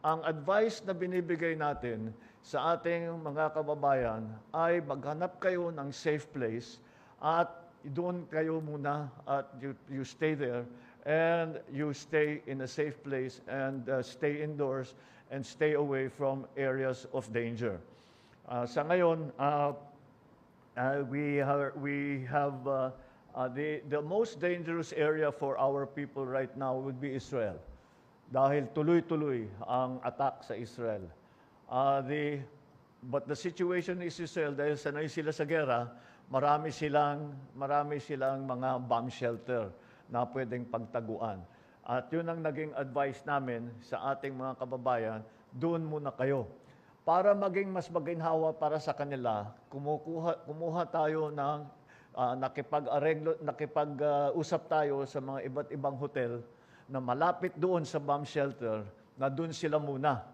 Ang advice na binibigay natin sa ating mga kababayan ay maghanap kayo ng safe place at doon kayo muna at you stay there and you stay in a safe place and stay indoors and stay away from areas of danger. Sa ngayon, we have the most dangerous area for our people right now would be Israel. Dahil tuloy-tuloy ang attack sa Israel. But the situation is Israel, dahil sanay sila sa gera, marami silang mga bomb shelter na pwedeng pagtaguan. At yun ang naging advice namin sa ating mga kababayan, doon muna kayo. Para maging mas maginhawa para sa kanila, kumuha tayo ng nakipag-usap tayo sa mga iba't ibang hotel na malapit doon sa bomb shelter, na doon sila muna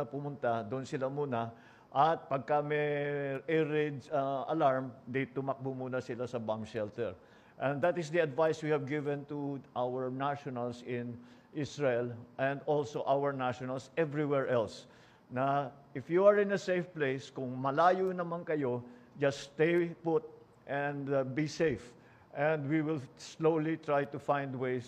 pumunta, doon sila muna, at pagka may air raid alarm, tumakbo muna sila sa bomb shelter. And that is the advice we have given to our nationals in Israel and also our nationals everywhere else. Na if you are in a safe place, kung malayo naman kayo, just stay put and be safe. And we will slowly try to find ways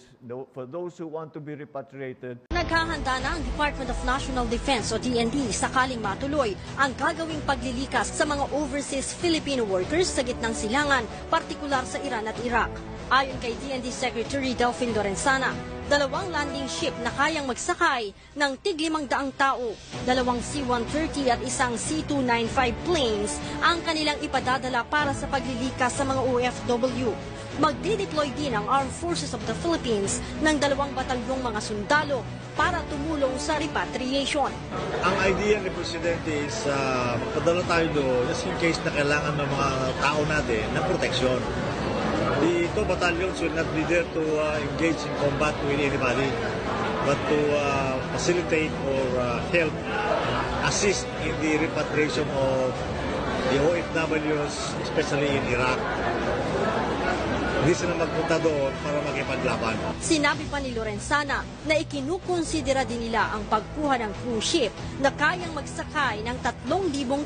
for those who want to be repatriated. Naghahanda na ang Department of National Defense o DND sakaling matuloy ang gagawing paglilikas sa mga overseas Filipino workers sa gitnang silangan, partikular sa Iran at Iraq. Ayon kay DND Secretary Delfin Lorenzana, 2 landing ship na kayang magsakay ng tig-500 tao, 2 C-130 at isang C-295 planes ang kanilang ipadadala para sa paglilikas sa mga OFW. Magdi-deploy din ang Armed Forces of the Philippines ng 2 batalyong mga sundalo para tumulong sa repatriation. Ang idea ni Presidente is magpadala tayo doon just in case na kailangan ng mga tao natin ng protection. The 2 battalions will not be there to engage in combat with anybody, but to facilitate or help assist in the repatriation of the OFWs, especially in Iraq. Hindi sila magpunta doon para makipaglaban. Sinabi pa ni Lorenzana na ikinukonsidera din nila ang pagkuha ng cruise ship na kayang magsakay ng 3,000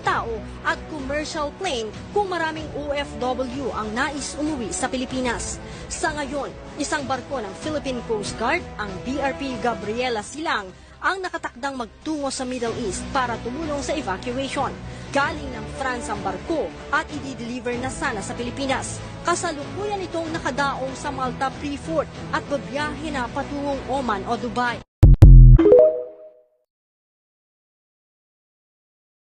tao at commercial plane kung maraming OFW ang nais umuwi sa Pilipinas. Sa ngayon, isang barko ng Philippine Coast Guard, ang BRP Gabriela Silang, ang nakatakdang magtungo sa Middle East para tumulong sa evacuation. Galing ng France ang barko at i-deliver na sana sa Pilipinas. Kasalukuyan itong nakadaong sa Malta Pre-Fort at babiyahe na patungong Oman o Dubai.